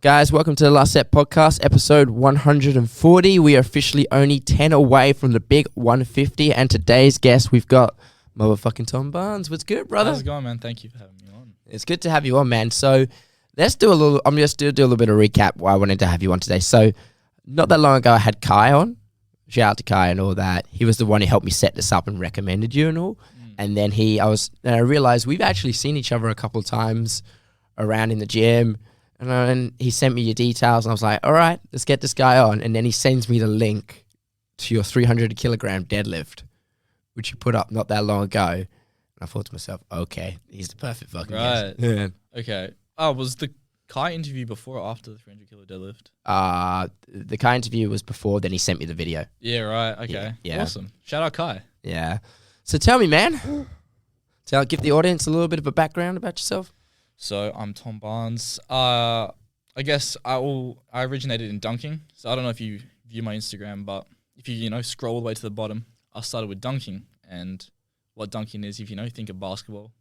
Guys, welcome to the Last Set Podcast, episode 140. We are officially only 10 away from the big 150, and today's guest, we've got motherfucking Tom Barnes. What's good, brother? How's it going, man? Thank you for having me on. It's good to have you on, man. So let's do a little, I'm just do a little bit of recap why I wanted to have you on today. So not that long ago, I had Kai on. Shout out to Kai and all that. He was the one who helped me set this up and recommended you and all. And then I realized we've actually seen each other a couple of times around in the gym. And then he sent me your details, and I was like, all right, let's get this guy on. And then he sends me the link to your 300 kilogram deadlift, which you put up not that long ago. And I thought to myself, okay, he's the perfect fucking guest. Yeah. Okay. Oh, was the Kai interview before or after the 300 kilo deadlift? The Kai interview was before, then he sent me the video. Yeah, right. Okay. Yeah. Awesome. Shout out Kai. Yeah. So tell me, man. Give the audience a little bit of a background about yourself. So I'm Tom Barnes. I guess I originated in dunking. So I don't know if you view my Instagram, but if you scroll all the way to the bottom, I started with dunking. And what dunking is, if you think of basketball,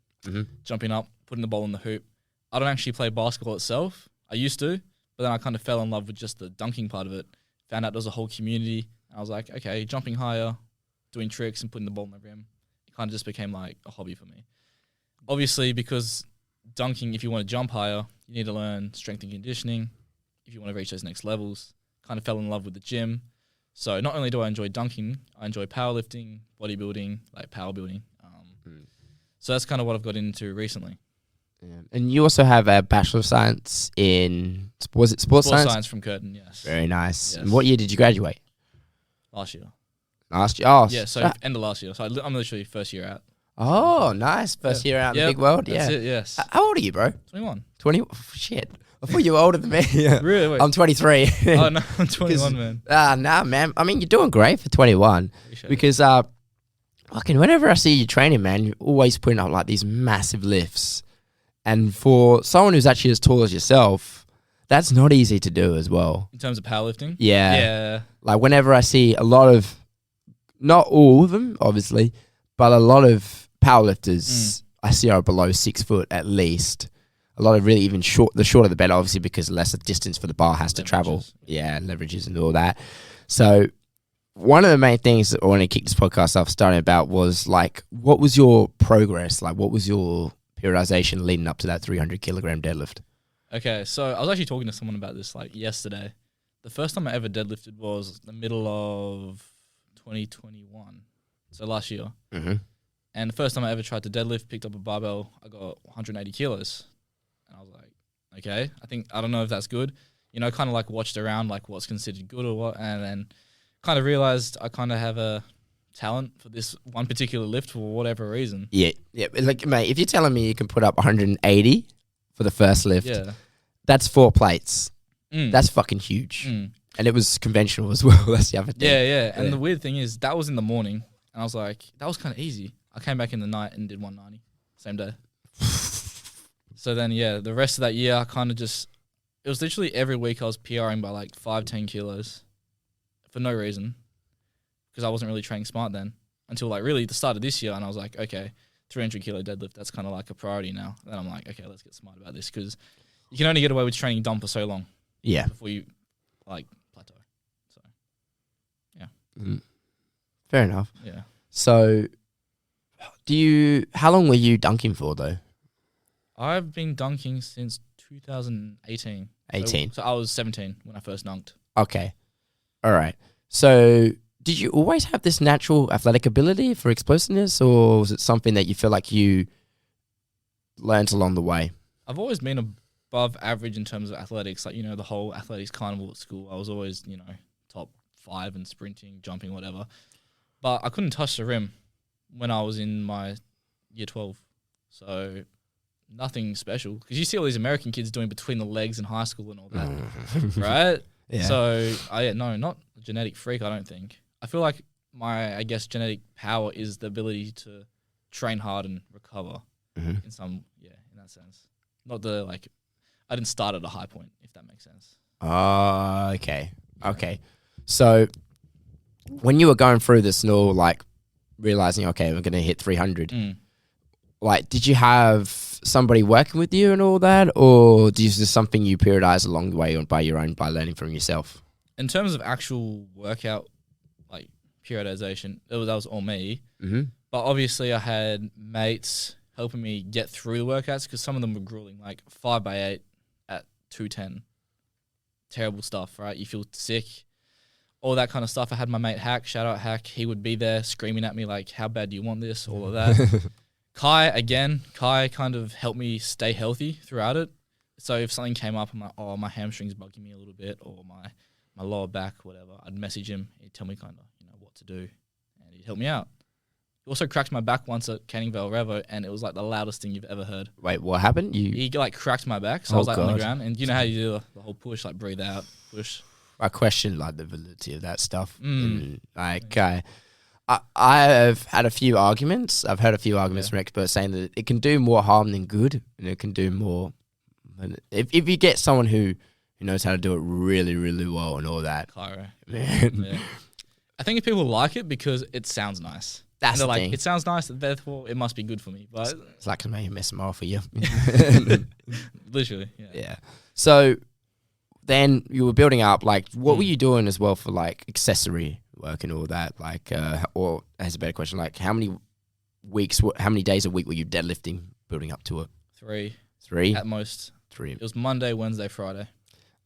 jumping up, putting the ball in the hoop. I don't actually play basketball itself. I used to, but then I kind of fell in love with just the dunking part of it. Found out there was a whole community. I was like, okay, jumping higher, doing tricks and putting the ball in the rim. It kind of just became like a hobby for me. Obviously, because dunking, if you want to jump higher, you need to learn strength and conditioning. If you want to reach those next levels, kind of fell in love with the gym. So not only do I enjoy dunking, I enjoy powerlifting, bodybuilding, like power building. So that's kind of what I've got into recently. Yeah. And you also have a Bachelor of Science in, was it Sports Science? Sports Science from Curtin, yes. Very nice. Yes. And what year did you graduate? Last year. Last year? Oh, Yeah, so end of last year. So I'm literally first year out. Oh, nice. First year out in the big world. That's Yeah. it, yes. How old are you, bro? 21. 20? Oh, shit. I thought you were older than me. Really? Wait. I'm 23. Oh, no, I'm 21, man. Nah, man. I mean, you're doing great for 21. Appreciate Because fucking whenever I see you training, man, you're always putting up like these massive lifts. And for someone who's actually as tall as yourself, that's not easy to do as well. In terms of powerlifting? Yeah. Yeah. Like whenever I see a lot of, not all of them, obviously, but a lot of powerlifters I see are below 6 foot at least. A lot of really even the shorter the better, obviously, because less of distance for the bar has to travel. Yeah, leverages and all that. So one of the main things that I want to kick this podcast off starting about was like, what was your progress? Like, what was your periodization leading up to that 300 kilogram deadlift? Okay, so I was actually talking to someone about this like yesterday. The first time I ever deadlifted was the middle of 2021, so last year. And the first time I ever tried to deadlift, picked up a barbell, I got 180 kilos. And I was like, okay, I don't know if that's good. Kind of like watched around like what's considered good or what, and then kind of realized I kind of have a talent for this one particular lift for whatever reason. Yeah. Like, mate, if you're telling me you can put up 180 for the first lift, that's 4 plates. That's fucking huge. And it was conventional as well. That's the other thing. Yeah. And the weird thing is, that was in the morning, and I was like, that was kind of easy. I came back in the night and did 190, same day. So then, the rest of that year, I kind of just, it was literally every week I was PRing by like 5-10 kilos for no reason, because I wasn't really training smart then, until like really the start of this year, and I was like, okay, 300 kilo deadlift, that's kind of like a priority now. Then I'm like, okay, let's get smart about this, because you can only get away with training dumb for so long. Yeah. Before you like plateau. So, yeah. Fair enough. Yeah. So, how long were you dunking for though? I've been dunking since 2018. 18. So I was 17 when I first dunked. Okay. All right. So, did you always have this natural athletic ability for explosiveness, or was it something that you feel like you learned along the way? I've always been above average in terms of athletics. Like, the whole athletics carnival at school, I was always, top 5 in sprinting, jumping, whatever. But I couldn't touch the rim when I was in my year 12. So nothing special. Because you see all these American kids doing between the legs in high school and all that, right? Yeah. So, not a genetic freak, I don't think. I feel like my, genetic power is the ability to train hard and recover in that sense. Not I didn't start at a high point, if that makes sense. Okay. Yeah. Okay. So when you were going through this and all, like realizing, okay, we're going to hit 300, like, did you have somebody working with you and all that, or is this something you periodized along the way by learning from yourself? In terms of actual workout, like periodization, that was all me. Mm-hmm. But obviously, I had mates helping me get through the workouts because some of them were grueling, like 5x8 at 210. Terrible stuff, right? You feel sick, all that kind of stuff. I had my mate Hack, shout out Hack. He would be there screaming at me like, how bad do you want this? All of that. Kai kind of helped me stay healthy throughout it. So if something came up, I'm like, oh, my hamstring's bugging me a little bit, or my lower back, whatever, I'd message him. He'd tell me kind of, what to do, and he'd help me out. He also cracked my back once at Canning Vale Revo, and it was like the loudest thing you've ever heard. Wait, what happened? He like cracked my back, so I was like on the ground, and you know how you do the whole push, like breathe out, push. I question like the validity of that stuff. I've had a few arguments. I've heard a few arguments from experts saying that it can do more harm than good, and it can do more. If you get someone who knows how to do it really, really well and all that, Cairo. Man. Yeah. I think if people like it because it sounds nice. That's the thing. It sounds nice, therefore it must be good for me. But it's like maybe mess them off for you. Literally, yeah. Yeah. So then you were building up, like, what were you doing as well for like accessory work and all that? Like, or as a better question, like how many days a week were you deadlifting building up to it? 3 at most. 3. It was Monday, Wednesday, Friday.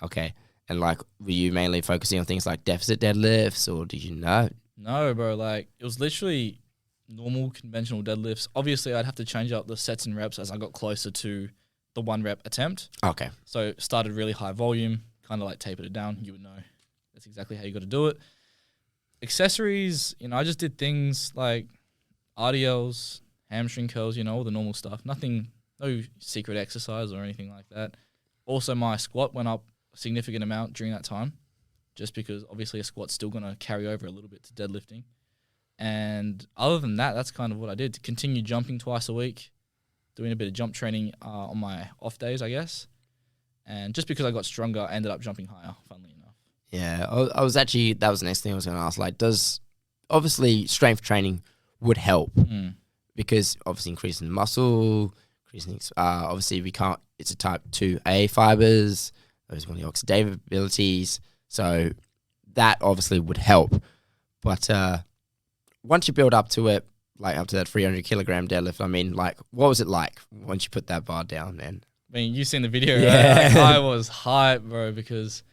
Okay. And like, were you mainly focusing on things like deficit deadlifts, or did you know? No, bro. Like, it was literally normal conventional deadlifts. Obviously, I'd have to change up the sets and reps as I got closer to the 1 rep attempt. Okay. So started really high volume, kind of like tapered it down. You would know that's exactly how you got to do it. Accessories, I just did things like RDLs, hamstring curls, all the normal stuff. No secret exercise or anything like that. Also, my squat went up a significant amount during that time, just because obviously a squat's still going to carry over a little bit to deadlifting. And other than that, that's kind of what I did. To continue jumping twice a week, doing a bit of jump training on my off days, I guess. And just because I got stronger, I ended up jumping higher, funnily enough. Yeah, I was actually, that was the next thing I was going to ask. Like, obviously strength training would help because obviously increasing muscle, obviously it's a type 2A fibers, those one of the oxidative abilities. So that obviously would help. But once you build up to it, like up to that 300 kilogram deadlift, I mean, like, what was it like once you put that bar down, man? I mean, you've seen the video, right? Like, I was hyped, bro, because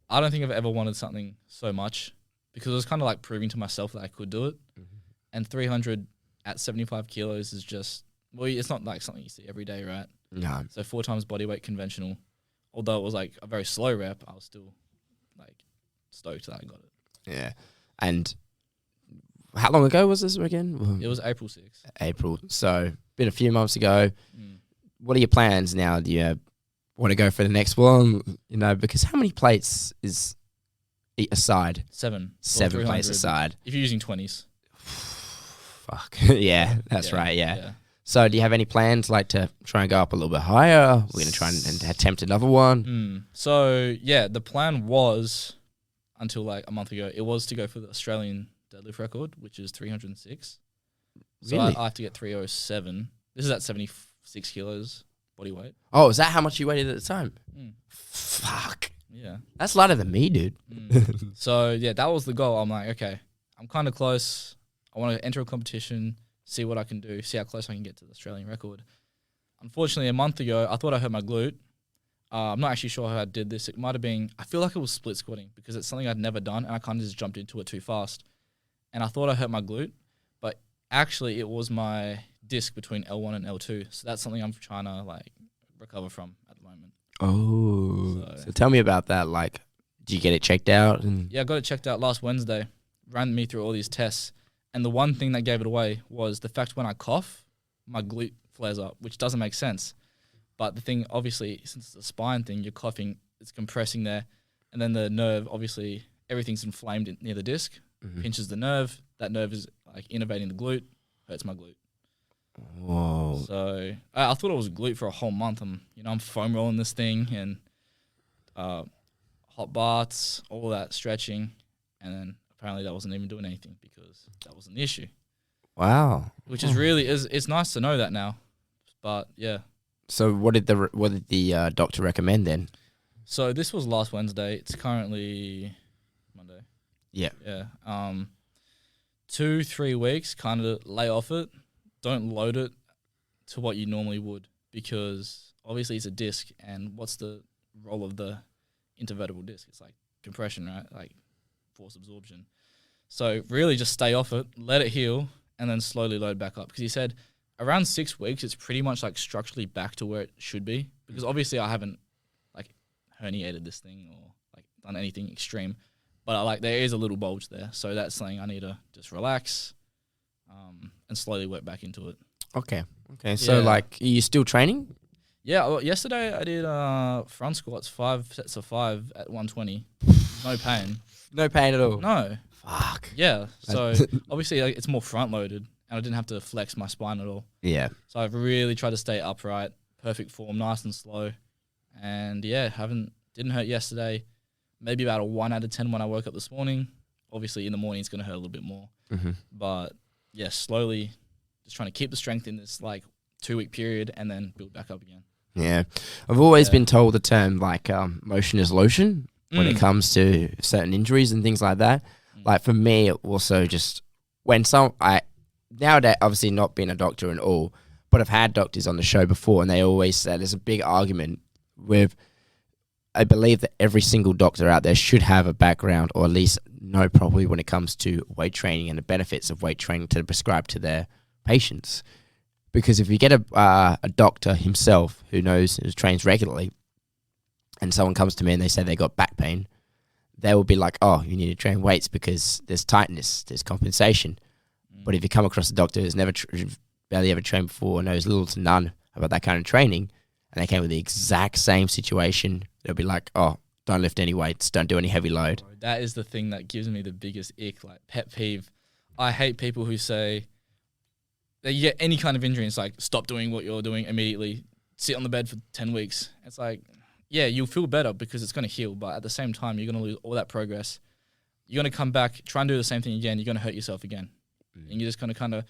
I don't think I've ever wanted something so much, because it was kind of like proving to myself that I could do it. Mm-hmm. And 300 at 75 kilos is just, well, it's not like something you see every day, right? No. So 4 times body weight conventional. Although it was like a very slow rep, I was still like stoked that I got it. Yeah. And how long ago was this again? It was April 6th. April. So been a few months ago. What are your plans now? Do you want to go for the next one? Because how many plates is a side? 7. 7 plates a side. If you're using 20s. Fuck. Yeah, that's right. Yeah. So do you have any plans like to try and go up a little bit higher? We're going to try and attempt another one. So yeah, the plan was, until like a month ago, it was to go for the Australian deadlift record, which is 306. So Really? I have to get 307. This is at 76 kilos body weight. Oh, is that how much you weighed at the time? Fuck. Yeah. That's lighter than me, dude. So yeah, that was the goal. I'm like, okay, I'm kind of close. I want to enter a competition, see what I can do, see how close I can get to the Australian record. Unfortunately, a month ago, I thought I hurt my glute. I'm not actually sure how I did this. It might have been, I feel like it was split squatting because it's something I'd never done, and I kind of just jumped into it too fast. And I thought I hurt my glute, but actually it was my disc between L1 and L2. So that's something I'm trying to like recover from at the moment. Oh, so tell me about that. Like, did you get it checked out? Yeah, I got it checked out last Wednesday. Ran me through all these tests. And the one thing that gave it away was the fact when I cough, my glute flares up, which doesn't make sense. But the thing, obviously, since it's a spine thing, you're coughing, it's compressing there. And then the nerve, obviously, everything's inflamed near the disc, pinches the nerve. That nerve is like innervating the glute, hurts my glute. Whoa. So I thought it was glute for a whole month. I'm foam rolling this thing and hot baths, all that stretching. And then apparently that wasn't even doing anything because that wasn't the issue. Wow. Which is really, it's nice to know that now. But yeah. So what did the doctor recommend then? So this was last Wednesday. It's currently Monday. Yeah. Yeah. 2-3 weeks, kind of lay off it. Don't load it to what you normally would, because obviously it's a disc, and what's the role of the intervertebral disc? It's like compression, right? Like force absorption. So really just stay off it, let it heal, and then slowly load back up. Because he said around 6 weeks, it's pretty much like structurally back to where it should be. Because obviously I haven't like herniated this thing or like done anything extreme, but like there is a little bulge there. So that's something I need to just relax and slowly work back into it. Okay. So like, are you still training? Yeah. Well, yesterday I did front squats, 5 sets of 5 at 120. No pain. No pain at all. No. Fuck. Yeah. So obviously like, it's more front loaded, and I didn't have to flex my spine at all. Yeah. So I've really tried to stay upright, perfect form, nice and slow. And yeah, didn't hurt yesterday. Maybe about a 1 out of 10 when I woke up this morning. Obviously in the morning it's going to hurt a little bit more. Mm-hmm. But yeah, slowly just trying to keep the strength in this like 2-week period and then build back up again. Yeah. I've always been told the term like motion is lotion when it comes to certain injuries and things like that. Like for me, also just when nowadays, obviously not being a doctor and all, but I've had doctors on the show before, and they always say there's a big argument with, I believe that every single doctor out there should have a background, or at least know probably when it comes to weight training and the benefits of weight training to prescribe to their patients. Because if you get a doctor himself who trains regularly, and someone comes to me and they say they got back pain, they will be like, oh, you need to train weights because there's tightness, there's compensation. But if you come across a doctor who's never barely ever trained before, knows little to none about that kind of training, and they came with the exact same situation, they'll be like, oh, don't lift any weights, don't do any heavy load. That is the thing that gives me the biggest ick, like pet peeve. I hate people who say that you get any kind of injury, and it's like, stop doing what you're doing immediately, sit on the bed for 10 weeks. It's like, yeah, you'll feel better because it's going to heal, but at the same time, you're going to lose all that progress. You're going to come back, try and do the same thing again, you're going to hurt yourself again. And you're just going to kind of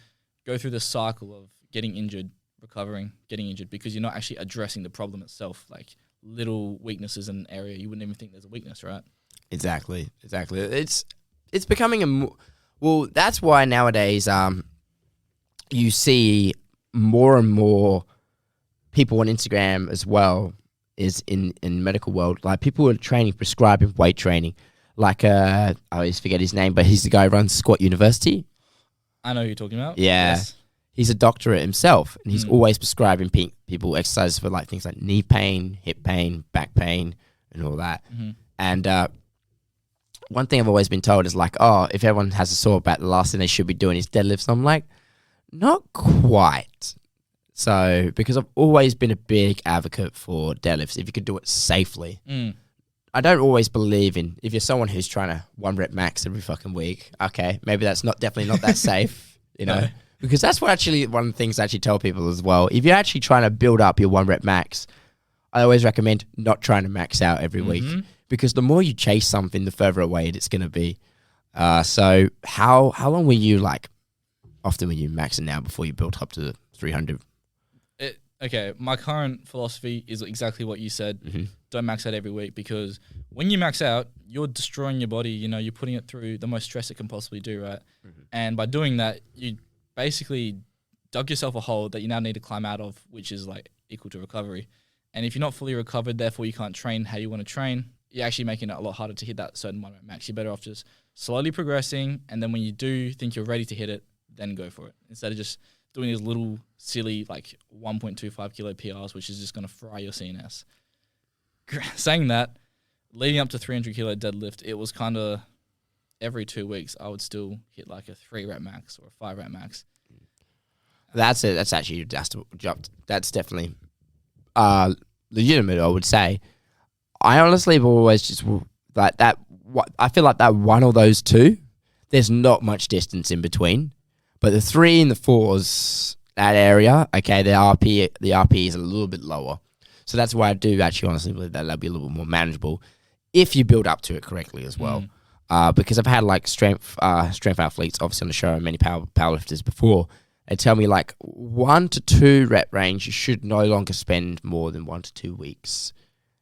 go through the cycle of getting injured, recovering, getting injured, because you're not actually addressing the problem itself, like little weaknesses in an area you wouldn't even think there's a weakness, right? Exactly. It's becoming well, that's why nowadays you see more and more people on Instagram as well is in medical world, like people are prescribing weight training. Like I always forget his name, but he's the guy who runs Squat University. I know who you're talking about. Yeah. Yes. He's a doctorate himself, and he's always prescribing people exercises for like things like knee pain, hip pain, back pain, and all that. Mm-hmm. And one thing I've always been told is like, oh, if everyone has a sore back, the last thing they should be doing is deadlifts. I'm like, not quite. So, because I've always been a big advocate for deadlifts, if you could do it safely. I don't always believe in, if you're someone who's trying to 1 rep max every fucking week, okay, maybe that's definitely not that safe, you know, because that's one of the things I actually tell people as well. If you're actually trying to build up your 1 rep max, I always recommend not trying to max out every week, because the more you chase something, the further away it's going to be. So how long were you often were you maxing out before you built up to the 300? Okay, my current philosophy is exactly what you said. Don't max out every week, because when you max out, you're destroying your body. You know, you're putting it through the most stress it can possibly do, right? And by doing that, you basically dug yourself a hole that you now need to climb out of, which is like equal to recovery. And if you're not fully recovered, therefore you can't train how you want to train, you're actually making it a lot harder to hit that certain 1 rep max. You're better off just slowly progressing, and then when you do think you're ready to hit it, then go for it, instead of just doing these little silly like 1.25 kilo PRs, which is just going to fry your CNS. Saying that, leading up to 300 kilo deadlift, it was kind of every 2 weeks I would still hit like a 3 rep max or a 5 rep max. That's it. That's actually that's definitely legitimate, I would say. I honestly have always just like that. I feel like that one or those two, there's not much distance in between. But the 3 and the 4s, that area, okay, the RP is a little bit lower. So that's why I do actually honestly believe that'll be a little bit more manageable if you build up to it correctly as well. Because I've had like strength athletes obviously on the show and many powerlifters before, they tell me like 1 to 2 rep range, you should no longer spend more than 1 to 2 weeks.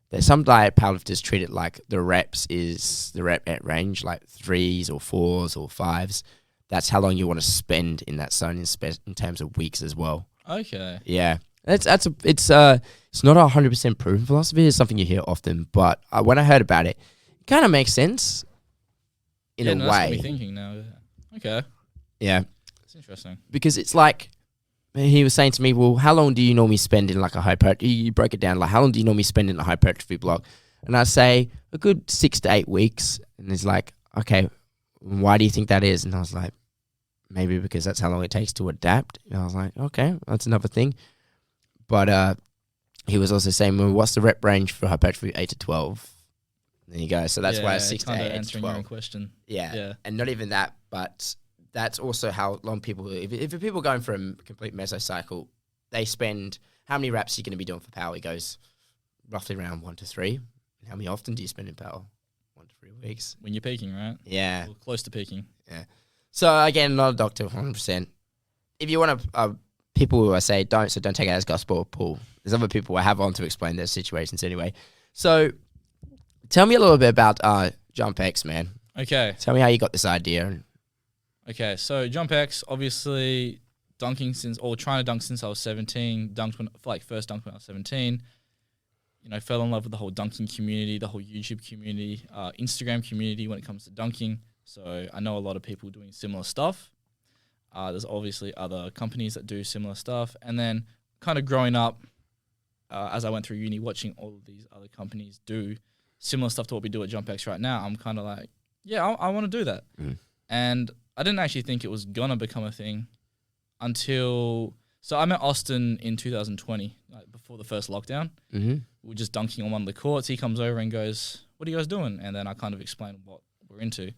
There's some diet powerlifters treat it like the reps is the rep at range, like 3s or 4s or 5s. That's how long you want to spend in that zone in terms of weeks as well. Okay. Yeah. It's not a 100% proven philosophy. It's something you hear often, but when I heard about it, it kind of makes sense in a That's got way. me thinking now. Okay. Yeah. It's interesting. Because it's like, he was saying to me, well, how long do you normally spend in like a hypertrophy? You broke it down, like how long do you normally spend in a hypertrophy block? And I say a good 6 to 8 weeks. And he's like, okay, why do you think that is? And I was like, maybe because that's how long it takes to adapt. And I was like, okay, that's another thing. But he was also saying, well, what's the rep range for hypertrophy? 8 to 12. There you go. So that's why it's 6 to 8, 8 to answering 12. your own question. Yeah. And not even that, but that's also how long people, if people going from complete mesocycle, they spend, how many reps are you going to be doing for power? He goes roughly around 1 to 3. And how many often do you spend in power? 1 to 3 weeks. When you're peaking, right? Yeah. Or close to peaking. Yeah. So again, not a doctor, 100%. If you want to, people who I say don't take it as gospel or pull. There's other people I have on to explain their situations anyway. So tell me a little bit about JumpX, man. Okay. Tell me how you got this idea. Okay, so JumpX, obviously trying to dunk since I was 17, first dunked when I was 17. You know, fell in love with the whole dunking community, the whole YouTube community, Instagram community when it comes to dunking. So I know a lot of people doing similar stuff. There's obviously other companies that do similar stuff. And then kind of growing up, as I went through uni, watching all of these other companies do similar stuff to what we do at JumpX right now, I'm kind of like, yeah, I want to do that. Mm. And I didn't actually think it was going to become a thing until... So I met Austin in 2020, like before the first lockdown. Mm-hmm. We were just dunking on one of the courts. He comes over and goes, what are you guys doing? And then I kind of explained what we're into.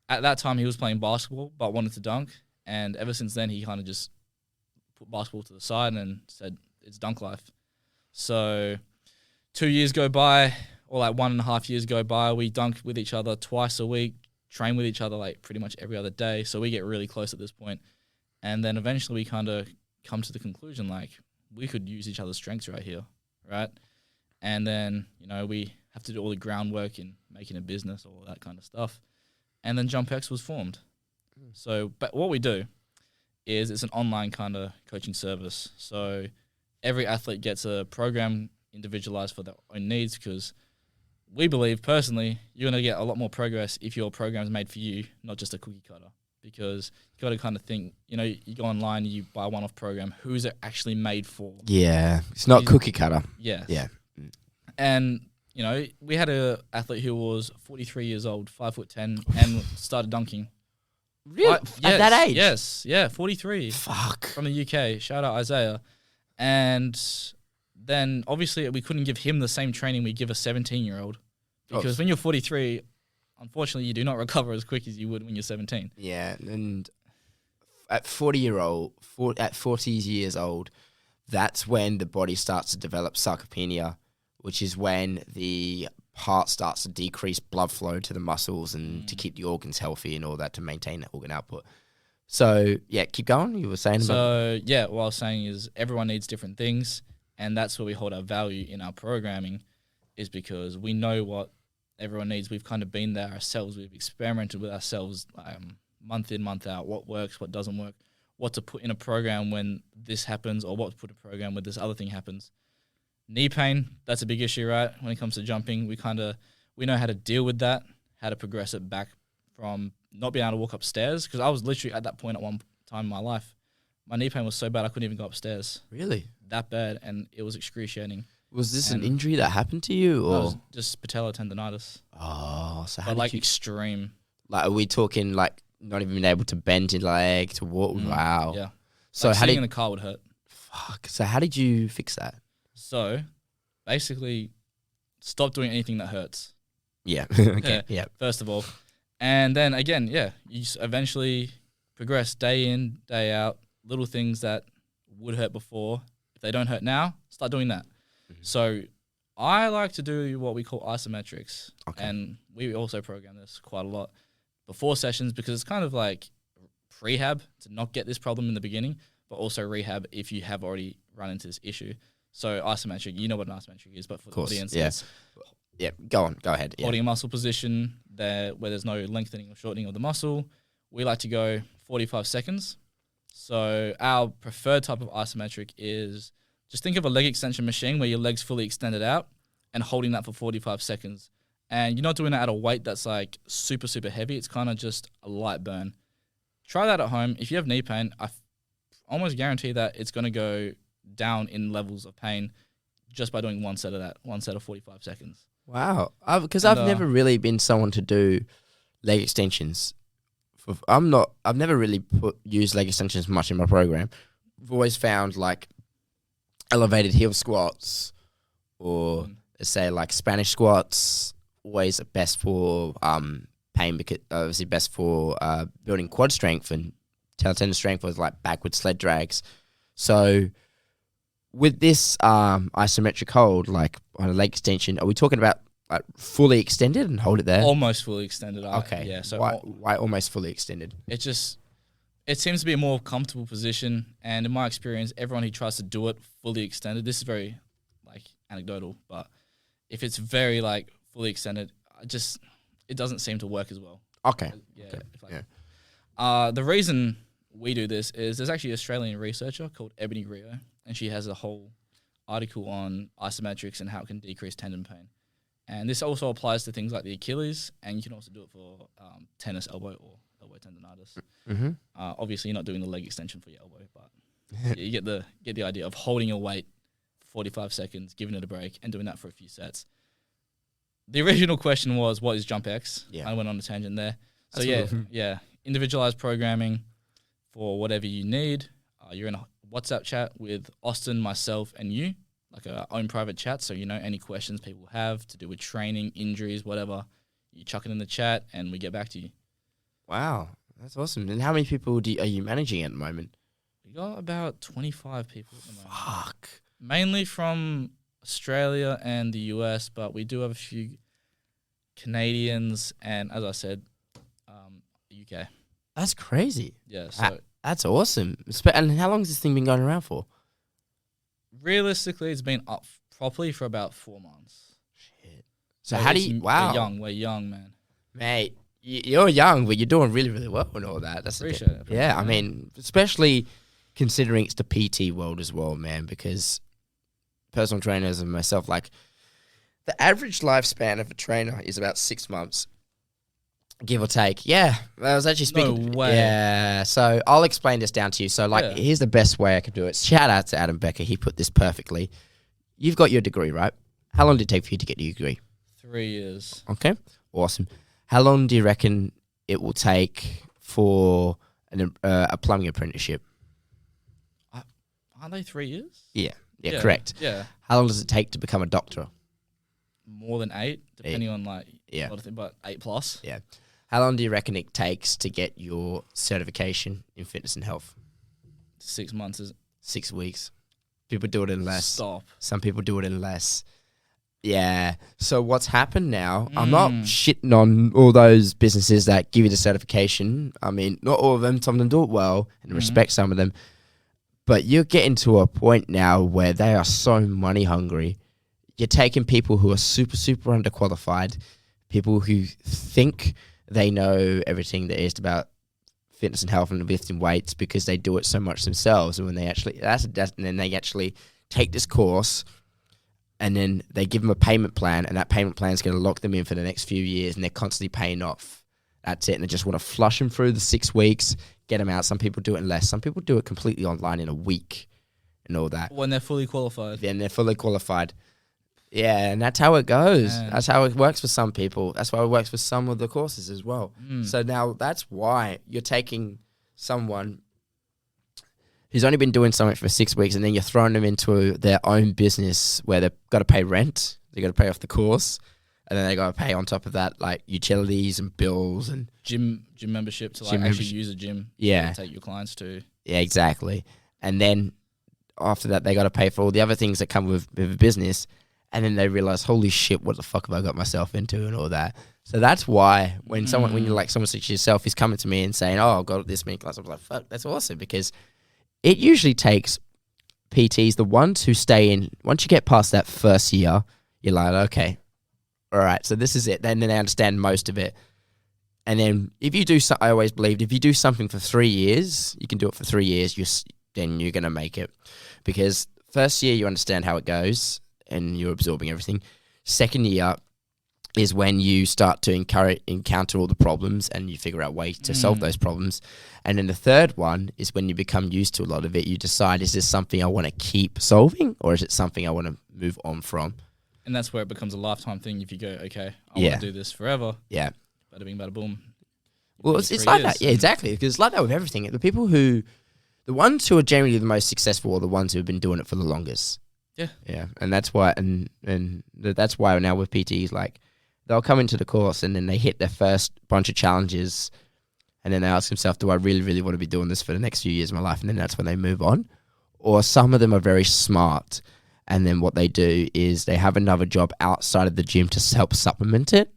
At that time, he was playing basketball but wanted to dunk. And ever since then, he kind of just put basketball to the side and said, it's dunk life. So 2 years go by, or like 1.5 years go by. We dunk with each other twice a week, train with each other like pretty much every other day. So we get really close at this point. And then eventually we kind of come to the conclusion like we could use each other's strengths right here, right? And then, you know, we have to do all the groundwork in making a business, all that kind of stuff. And then JumpX was formed. So, but what we do is it's an online kind of coaching service. So every athlete gets a program individualized for their own needs, because we believe personally you're going to get a lot more progress if your program's made for you, not just a cookie cutter. Because you got to kind of think, you know, you go online, you buy a one-off program, who's it actually made for? Yeah, it's not cookie cutter. Yes. Yeah. And, you know, we had a athlete who was 43 years old, 5'10", and started dunking. Really? Yes, at that age? Yes. Yeah, 43. Fuck. From the UK. Shout out Isaiah. And then, obviously, we couldn't give him the same training we give a 17-year-old. Because when you're 43... unfortunately, you do not recover as quick as you would when you're 17. Yeah, and at 40 years old, that's when the body starts to develop sarcopenia, which is when the heart starts to decrease blood flow to the muscles and to keep the organs healthy and all that to maintain the organ output. So, yeah, keep going. You were saying about... So, yeah, what I was saying is everyone needs different things, and that's where we hold our value in our programming, is because we know what everyone needs. We've kind of been there ourselves. We've experimented with ourselves month in, month out, what works, what doesn't work, what to put in a program when this happens, or what to put in a program when this other thing happens. Knee pain, that's a big issue, right? When it comes to jumping, we know how to deal with that, how to progress it back from not being able to walk upstairs, because I was literally at that point at one time in my life. My knee pain was so bad I couldn't even go upstairs. Really? That bad, and it was excruciating. Was this an injury that happened to you, or? It was just patellar tendonitis. Oh, so how but did like you... extreme. Like, are we talking like not even being able to bend your leg to walk? Wow. Yeah. So like how sitting in the car would hurt. Fuck. So how did you fix that? So, basically, stop doing anything that hurts. Yeah. Okay. Yeah. First of all, and then again, you eventually progress day in, day out. Little things that would hurt before, if they don't hurt now, start doing that. Mm-hmm. So, I like to do what we call isometrics, and we also program this quite a lot before sessions, because it's kind of like prehab to not get this problem in the beginning. but also rehab if you have already run into this issue. So isometric, you know what an isometric is, but for the audience, it's go ahead. Holding a muscle position there where there's no lengthening or shortening of the muscle. We like to go 45 seconds. So our preferred type of isometric is just think of a leg extension machine where your leg's fully extended out and holding that for 45 seconds. And you're not doing that at a weight that's like super, super heavy. It's kind of just a light burn. Try that at home. If you have knee pain, I almost guarantee that it's going to go down in levels of pain just by doing one set of 45 seconds. Wow. Because I've never really been someone to do leg extensions. I've never really used leg extensions much in my program. I've always found like elevated heel squats or say like Spanish squats, always best for pain, because obviously best for building quad strength, and tendon strength was like backward sled drags. So with this isometric hold, like on a leg extension, are we talking about like fully extended and hold it there? Almost fully extended. Okay. Yeah. So why almost fully extended? It seems to be a more comfortable position, and in my experience, everyone who tries to do it fully extended, this is very like anecdotal, but if it's very like fully extended, it doesn't seem to work as well. Okay. The reason we do this is there's actually an Australian researcher called Ebony Rio, and she has a whole article on isometrics and how it can decrease tendon pain. And this also applies to things like the Achilles, and you can also do it for tennis elbow or elbow tendonitis. Mm-hmm. Obviously, you're not doing the leg extension for your elbow, but you get the idea of holding your weight for 45 seconds, giving it a break, and doing that for a few sets. The original question was, what is JumpX? Yeah. I went on a tangent there. So Absolutely. individualized programming for whatever you need. You're in a WhatsApp chat with Austin, myself, and you, like our own private chat. So, any questions people have to do with training, injuries, whatever, you chuck it in the chat and we get back to you. Wow, that's awesome. And how many people are you managing at the moment? We got about 25 people at the moment. Fuck. Mainly from Australia and the US, but we do have a few Canadians and, as I said, UK. That's crazy. Yeah, so That's awesome. And how long has this thing been going around for? realistically, it's been up properly for about 4 months. Shit. So how do you... Wow. We're young, man. Mate, you're young, but you're doing really, really well and all that. That's Appreciate it. Yeah, I mean, especially considering it's the PT world as well, man, because personal trainers and myself, like, the average lifespan of a trainer is about 6 months, give or take. Yeah, I was actually speaking. No way. Yeah, so I'll explain this down to you. So, like, here's the best way I could do it. Shout out to Adam Becker. He put this perfectly. You've got your degree, right? How long did it take for you to get your degree? 3 years. Okay, awesome. How long do you reckon it will take for a plumbing apprenticeship? Aren't they 3 years? Yeah, correct. Yeah. How long does it take to become a doctor? More than 8, depending on like a lot of things, but 8+. Yeah. How long do you reckon it takes to get your certification in fitness and health? 6 months is 6 weeks. People do it in less. Stop. Some people do it in less. Yeah. So what's happened now, I'm not shitting on all those businesses that give you the certification. I mean, not all of them. Some of them do it well and respect some of them. But you're getting to a point now where they are so money hungry. You're taking people who are super, super underqualified, people who think they know everything there is about fitness and health and lifting weights because they do it so much themselves. And when they actually, and then they actually take this course and then they give them a payment plan, and that payment plan is going to lock them in for the next few years, and they're constantly paying off. That's it. And they just want to flush them through the 6 weeks, get them out. Some people do it in less. Some people do it completely online in a week and all that. When they're fully qualified. Then they're fully qualified. Yeah, and that's how it goes. Man. That's how it works for some people. That's why it works for some of the courses as well. So now that's why you're taking someone who's only been doing something for 6 weeks, and then you're throwing them into their own business where they've got to pay rent, they've got to pay off the course, and then they got to pay on top of that like utilities and bills and gym membership to like actually use a gym. Yeah, to take your clients to. Yeah, exactly. And then after that, they got to pay for all the other things that come with a business. And then they realize, holy shit, what the fuck have I got myself into and all that. So that's why when someone such as yourself is coming to me and saying, oh, I've got this many classes, I'm like, fuck, that's awesome, because it usually takes PTs, the ones who stay in, once you get past that first year, you're like, okay, all right, so this is it. Then they understand most of it. And then if you do, I always believed if you do something for 3 years, you can do it for 3 years, then you're going to make it. Because first year, you understand how it goes and you're absorbing everything. Second year is when you start to encounter all the problems and you figure out ways to solve those problems. And then the third one is when you become used to a lot of it, you decide, is this something I want to keep solving or is it something I want to move on from? And that's where it becomes a lifetime thing if you go, okay, I want to do this forever. Yeah. Bada bing, bada boom. Well, it's like that. Yeah, exactly. Because it's like that with everything. The ones who are generally the most successful are the ones who have been doing it for the longest. Yeah. Yeah. And that's why, and that's why now with PTs, like, they'll come into the course and then they hit their first bunch of challenges and then they ask themselves, do I really, really want to be doing this for the next few years of my life? And then that's when they move on. Or some of them are very smart. And then what they do is they have another job outside of the gym to help supplement it,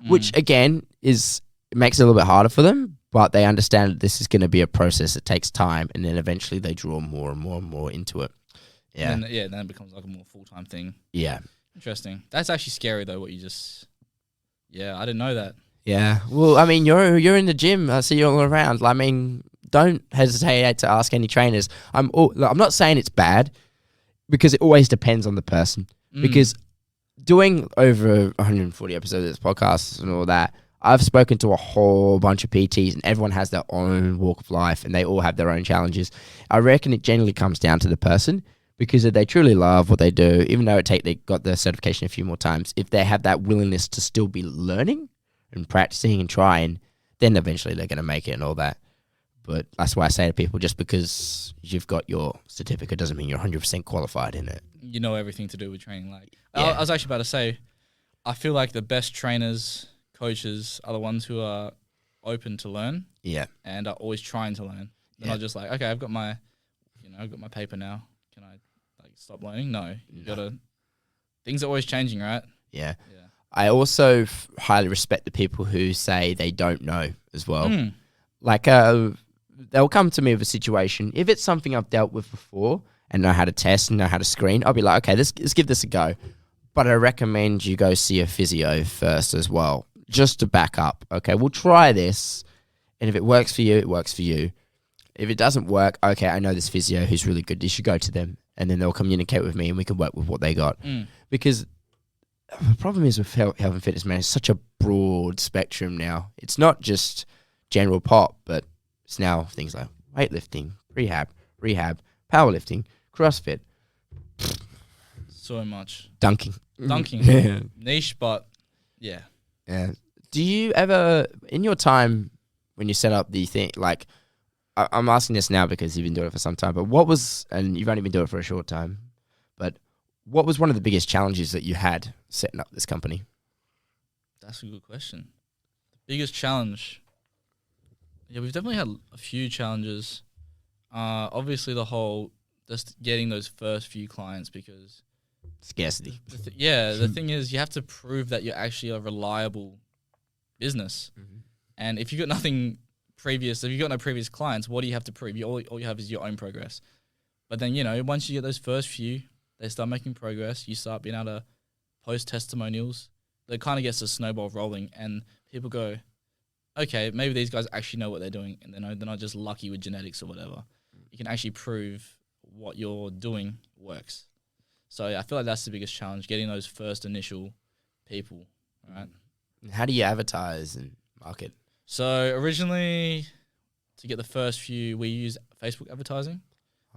which again it makes it a little bit harder for them, but they understand that this is going to be a process that takes time. And then eventually they draw more and more and more into it. Yeah. And then it becomes like a more full-time thing. Yeah. Interesting. That's actually scary though, what you just... Yeah, I didn't know that. Yeah. Well, I mean, you're in the gym. I see you all around. I mean, don't hesitate to ask any trainers. I'm not saying it's bad because it always depends on the person. Because doing over 140 episodes of this podcast and all that, I've spoken to a whole bunch of PTs and everyone has their own walk of life and they all have their own challenges. I reckon it generally comes down to the person. Because if they truly love what they do, even though they got the certification a few more times, if they have that willingness to still be learning and practicing and trying, then eventually they're going to make it and all that. But that's why I say to people, just because you've got your certificate doesn't mean you're 100% qualified in it. You know everything to do with training. Like Yeah. I was actually about to say, I feel like the best trainers, coaches are the ones who are open to learn. Yeah. And are always trying to learn. They're not just like, okay, I've got my paper now. Can I stop learning? No. You gotta. Things are always changing, right? Yeah. I also highly respect the people who say they don't know as well. Like, they'll come to me with a situation. If it's something I've dealt with before and know how to test and know how to screen, I'll be like, okay, let's give this a go. But I recommend you go see a physio first as well, just to back up. Okay, we'll try this, and if it works for you, it works for you. If it doesn't work, okay, I know this physio who's really good. You should go to them. And then they'll communicate with me and we can work with what they got. Because the problem is with health and fitness, man, it's such a broad spectrum now. It's not just general pop, but it's now things like weightlifting, rehab, powerlifting, CrossFit. So much. Dunking. Yeah. Niche, but yeah. Yeah. Do you ever, in your time when you set up the thing, like, I'm asking this now because you've been doing it for some time, but and you've only been doing it for a short time, but what was one of the biggest challenges that you had setting up this company? That's a good question. The biggest challenge? Yeah, we've definitely had a few challenges. Obviously the whole, just getting those first few clients because... Scarcity. The thing is you have to prove that you're actually a reliable business. And if you've got nothing... if you've got no previous clients, what do you have to prove? All you have is your own progress. But then, once you get those first few, they start making progress. You start being able to post testimonials. That kind of gets the snowball rolling, and people go, okay, maybe these guys actually know what they're doing, and they're not just lucky with genetics or whatever. You can actually prove what you're doing works. So I feel like that's the biggest challenge, getting those first initial people, right? How do you advertise and market? So originally, to get the first few, we used Facebook advertising.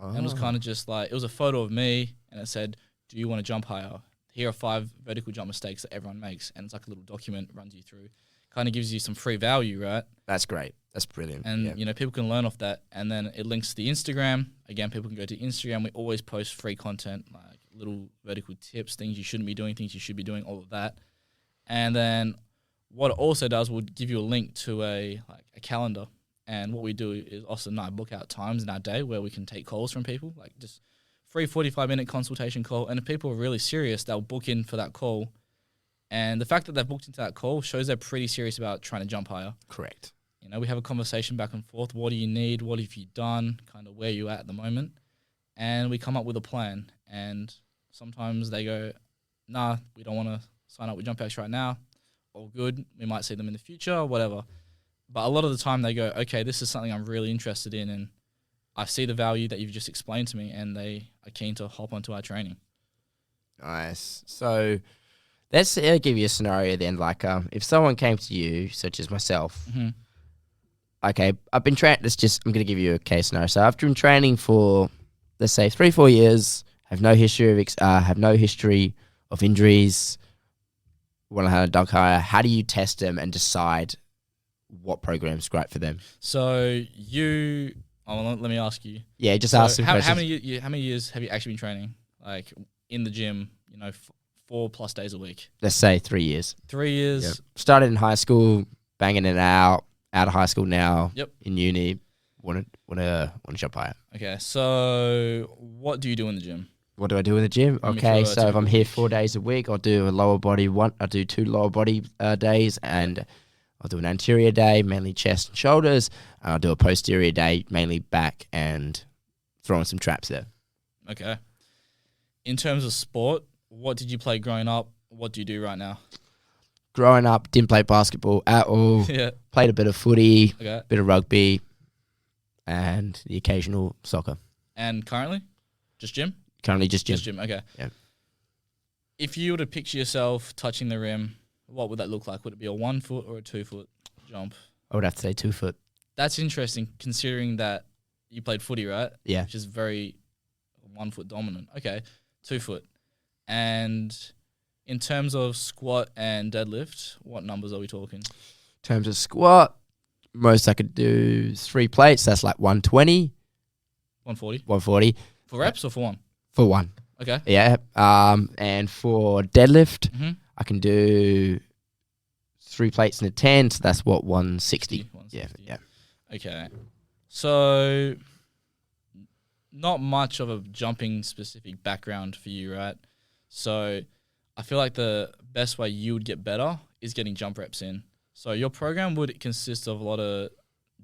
And it was kind of just like, it was a photo of me, and it said, do you want to jump higher? Here are 5 vertical jump mistakes that everyone makes. And it's like a little document, runs you through. Kind of gives you some free value, right? That's great. That's brilliant. And, people can learn off that. And then it links to the Instagram. Again, people can go to Instagram. We always post free content, like little vertical tips, things you shouldn't be doing, things you should be doing, all of that. And then what it also does will give you a link to a calendar. And what we do is also book out times in our day where we can take calls from people, like just free 45-minute consultation call. And if people are really serious, they'll book in for that call. And the fact that they've booked into that call shows they're pretty serious about trying to jump higher. Correct. we have a conversation back and forth. What do you need? What have you done? Kind of where you at the moment, and we come up with a plan. And sometimes they go, "Nah, we don't want to sign up with JumpX right now. All good. We might see them in the future, or whatever." But a lot of the time they go, "Okay, this is something I'm really interested in, and I see the value that you've just explained to me," and they are keen to hop onto our training. Nice. So let's give you a scenario then. Like, if someone came to you, such as myself, okay, I've been training. I'm going to give you a case scenario. So I've been training for, let's say, 3-4 years. Have no history of injuries. Want to have a dunk higher. How do you test them and decide what program's great for them? So let me ask you. Yeah, just ask some questions. How many years have you actually been training? Like in the gym, 4+ days a week. Let's say 3 years. 3 years. Yep. Started in high school, banging it out of high school now. Yep. In uni, want to jump higher. Okay, so what do you do in the gym? What do I do in the gym? Okay, so if I'm here 4 days a week, I'll do a lower body I'll do 2 lower body days, and I'll do an anterior day, mainly chest and shoulders, and I'll do a posterior day, mainly back, and throwing some traps there. Okay. In terms of sport, what did you play growing up? What do you do right now? Growing up, didn't play basketball at all. Yeah. Played a bit of footy, Okay. bit of rugby, and the occasional soccer. And currently? Just gym? Currently just gym. Just gym, okay. Yeah. If you were to picture yourself touching the rim, what would that look like? Would it be a 1 foot or a 2 foot jump? I would have to say 2 foot. That's interesting considering that you played footy, right? Yeah. Which is very 1 foot dominant. Okay, 2 foot. And in terms of squat and deadlift, what numbers are we talking? In terms of squat, most I could do 3 plates. That's like 120. 140? 140. For reps or for one? For one. Okay. Yeah. And for deadlift, Mm-hmm. I can do 3 plates and a 10. So that's what, 160. 160. Yeah. Okay. So not much of a jumping specific background for you, right? So I feel like the best way you would get better is getting jump reps in. So your program would consist of a lot of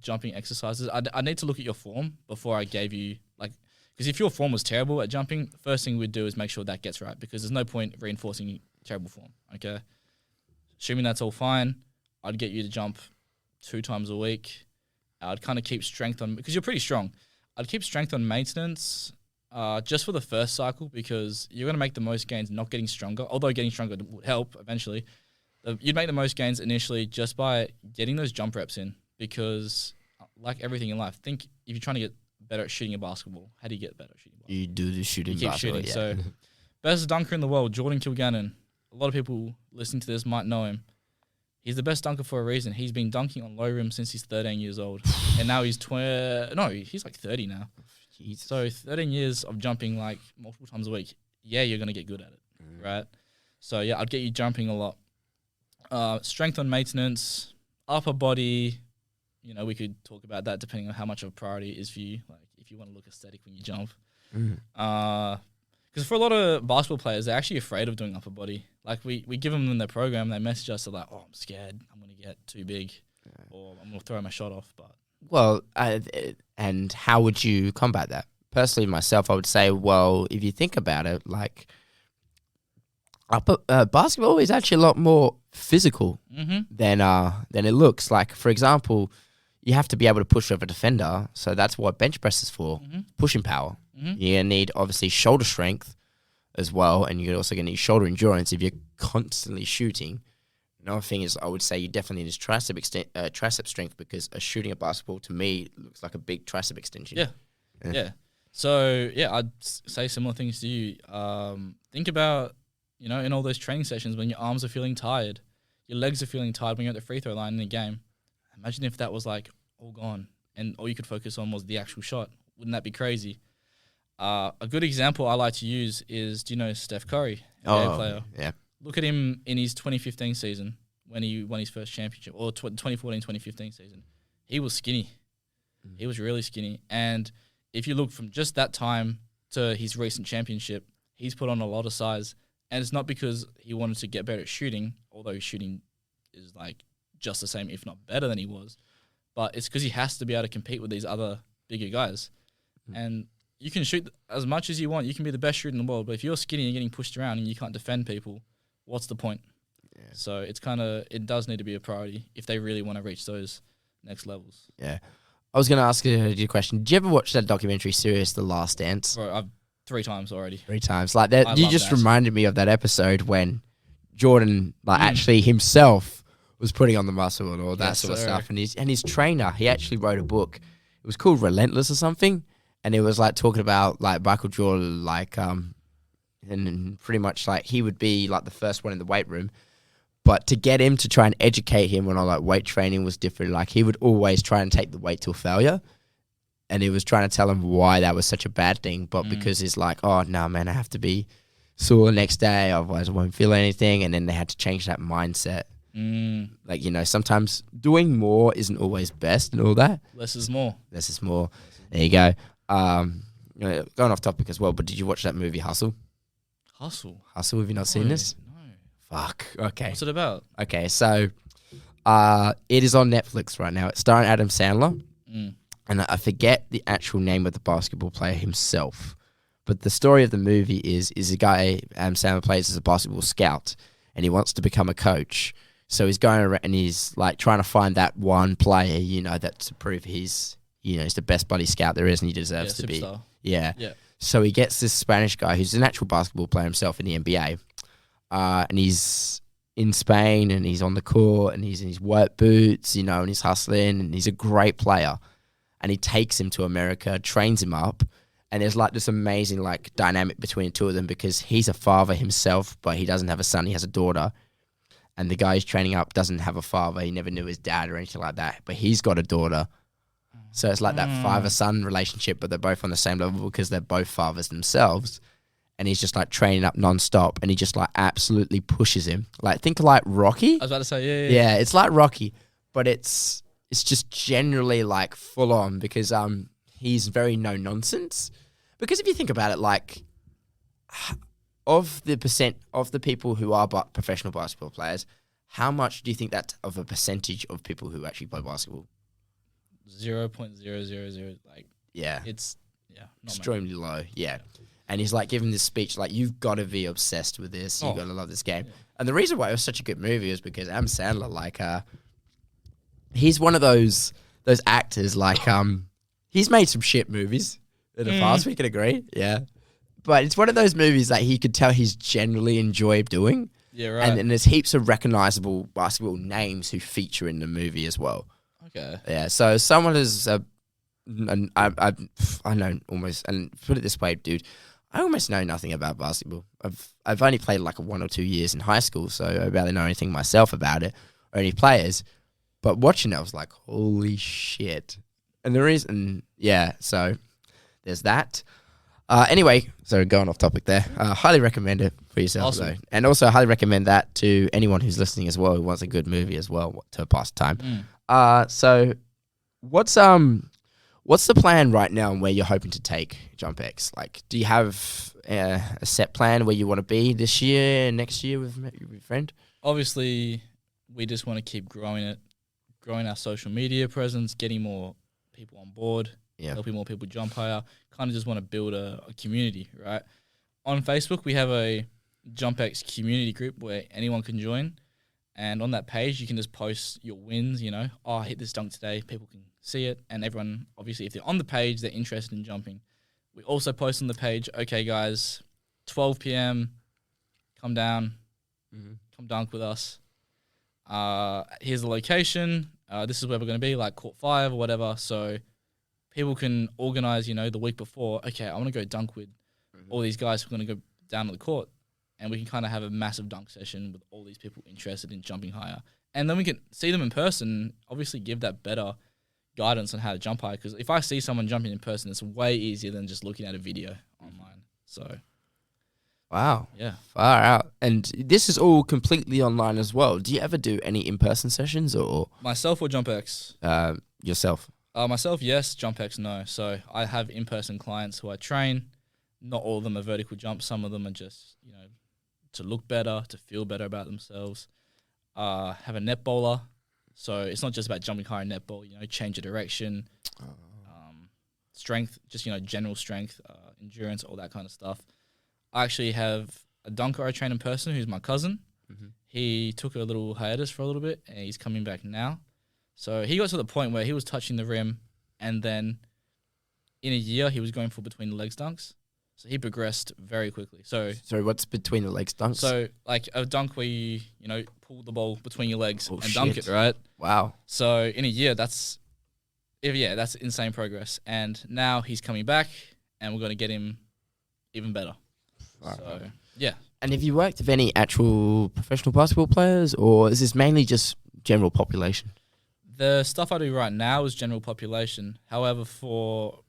jumping exercises. I need to look at your form before I gave you, because if your form was terrible at jumping, the first thing we'd do is make sure that gets right, because there's no point reinforcing terrible form, okay? Assuming that's all fine, I'd get you to jump 2 times a week. I'd kind of keep strength on, because you're pretty strong. I'd keep strength on maintenance just for the first cycle, because you're going to make the most gains not getting stronger, although getting stronger would help eventually. You'd make the most gains initially just by getting those jump reps in, because like everything in life, think if you're trying to get better at shooting a basketball, how do you get better at shooting a basketball? You do the shooting. You keep basketball, shooting. yeah. So best dunker in the world, Jordan Kilgannon. A lot of people listening to this might know him. He's the best dunker for a reason. He's been dunking on low rim since he's 13 years old. And now he's he's like 30 now. Jeez. So 13 years of jumping like multiple times a week. Yeah, you're going to get good at it, right? So yeah, I'd get you jumping a lot. Strength on maintenance, upper body, we could talk about that depending on how much of a priority it is for you. Like if you want to look aesthetic when you jump. Because for a lot of basketball players, they're actually afraid of doing upper body. Like we give them in their program, they message us, they're like, "Oh, I'm scared. I'm going to get too big, or I'm going to throw my shot off." But and how would you combat that? Personally, myself, I would say, well, if you think about it, like basketball is actually a lot more physical than it looks. Like, for example, you have to be able to push over a defender, so that's what bench press is for, pushing power. You need, obviously, shoulder strength as well, and you're also going to need shoulder endurance if you're constantly shooting. Another thing is, I would say you definitely need tricep strength, because shooting a basketball, to me, looks like a big tricep extension. Yeah. So, I'd say similar things to you. Think about, in all those training sessions when your arms are feeling tired, your legs are feeling tired when you're at the free throw line in a game. Imagine if that was like all gone and all you could focus on was the actual shot. Wouldn't that be crazy? A good example I like to use is, do you know Steph Curry, NBA player? Yeah. Look at him in his 2015 season when he won his first championship, or 2014-2015 season. He was skinny. He was really skinny. And if you look from just that time to his recent championship, he's put on a lot of size. And it's not because he wanted to get better at shooting, although his shooting is like just the same, if not better than he was. but it's because he has to be able to compete with these other bigger guys. And you can shoot as much as you want. You can be the best shooter in the world, but if you're skinny and getting pushed around and you can't defend people, what's the point? Yeah. So it does need to be a priority if they really want to reach those next levels. Yeah. I was going to ask you a question. Did you ever watch that documentary series, The Last Dance? Bro, I've 3 times already. 3 times. Like that, you just reminded me of that episode when Jordan, actually himself was putting on the muscle and all that sort of stuff. And his trainer, he actually wrote a book. It was called Relentless or something. And it was like talking about like Michael Jordan, and pretty much like he would be like the first one in the weight room. But to get him to try and educate him on like weight training was different. Like he would always try and take the weight to a failure. And he was trying to tell him why that was such a bad thing. But because he's like, oh, no, man, I have to be sore the next day. Otherwise I won't feel anything. And then they had to change that mindset. Like, sometimes doing more isn't always best and all that. Less is more. Less is more. There you go. Going off topic as well, but did you watch that movie Hustle? Hustle? Have you not seen this? No. Fuck. Okay. What's it about? Okay, so it is on Netflix right now. It's starring Adam Sandler. And I forget the actual name of the basketball player himself. But the story of the movie is a guy, Adam Sandler plays as a basketball scout, and he wants to become a coach. So he's going around and he's like trying to find that one player, that to prove he's the best bloody scout there is and he deserves to be. Yeah. So he gets this Spanish guy who's an actual basketball player himself in the NBA. And he's in Spain and he's on the court and he's in his work boots, and he's hustling and he's a great player. And he takes him to America, trains him up. And there's like this amazing like dynamic between the two of them because he's a father himself, but he doesn't have a son. He has a daughter. And the guy he's training up doesn't have a father. He never knew his dad or anything like that. But he's got a daughter. So it's like that father-son relationship, but they're both on the same level because they're both fathers themselves. And he's just like training up nonstop, and he just like absolutely pushes him. Like think of like Rocky. I was about to say, yeah. Yeah, it's like Rocky, but it's just generally like full on because he's very no nonsense. Because if you think about it, like of the percent of the people who are professional basketball players, how much do you think that's of a percentage of people who actually play basketball? 0.000. Like it's extremely low. Yeah. And he's like giving this speech like you've got to be obsessed with this. You've got to love this game. Yeah. And the reason why it was such a good movie is because Adam Sandler, he's one of those actors he's made some shit movies in the past. We can agree. Yeah. But it's one of those movies that he could tell he's generally enjoyed doing. Yeah, right. And there's heaps of recognizable basketball names who feature in the movie as well. Okay. Yeah. So someone is, I know almost, and put it this way, dude, I almost know nothing about basketball. I've only played like 1 or 2 years in high school, so I barely know anything myself about it or any players. But watching it, I was like, holy shit. And the reason, so there's that. Anyway, so going off topic there, highly recommend it for yourself, though. And also highly recommend that to anyone who's listening as well who wants a good movie as well to pass time. So what's the plan right now and where you're hoping to take JumpX? Like, do you have a set plan where you want to be this year, next year with your friend? Obviously, we just want to keep growing our social media presence, getting more people on board, helping more people jump higher. Kind of just want to build a community, right? On Facebook, we have a JumpX community group where anyone can join. And on that page, you can just post your wins, I hit this dunk today. People can see it. And everyone, obviously, if they're on the page, they're interested in jumping. We also post on the page, okay, guys, 12 p.m., come down, come dunk with us. Here's the location. This is where we're going to be, like court 5 or whatever. So people can organize, the week before, okay, I want to go dunk with all these guys who are going to go down to the court. And we can kind of have a massive dunk session with all these people interested in jumping higher. And then we can see them in person, obviously give that better guidance on how to jump higher. Because if I see someone jumping in person, it's way easier than just looking at a video online. So, wow. Yeah. Far out. And this is all completely online as well. Do you ever do any in-person sessions or? Myself or JumpX? Yourself. Myself, yes. JumpX, no. So I have in-person clients who I train. Not all of them are vertical jumps. Some of them are just, to look better, to feel better about themselves. Have a net bowler So it's not just about jumping high in netball, change of direction, strength, just, general strength, endurance, all that kind of stuff. I actually have a dunker I train in person who's my cousin. Mm-hmm. He took a little hiatus for a little bit and he's coming back now. So he got to the point where he was touching the rim and then in a year he was going for between the legs dunks. So he progressed very quickly. So what's between the legs dunks? So like a dunk where you pull the ball between your legs and shit. dunk it, right? Wow. So in a year, that's insane progress. And now he's coming back, and we're going to get him even better. Right. So yeah. And have you worked with any actual professional basketball players, or is this mainly just general population? The stuff I do right now is general population. However, for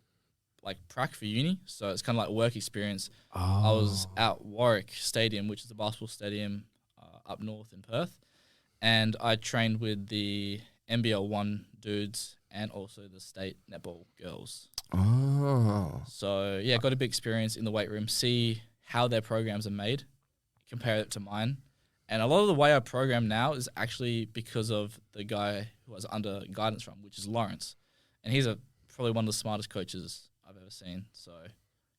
like prac for uni, so it's kind of like work experience. I was at Warwick Stadium, which is a basketball stadium up north in Perth, and I trained with the NBL 1 dudes and also the state netball girls. Oh. So yeah, got a big experience in the weight room, see how their programs are made, compare it to mine. And a lot of the way I program now is actually because of the guy who I was under guidance from, which is Lawrence. And he's probably one of the smartest coaches I've ever seen. So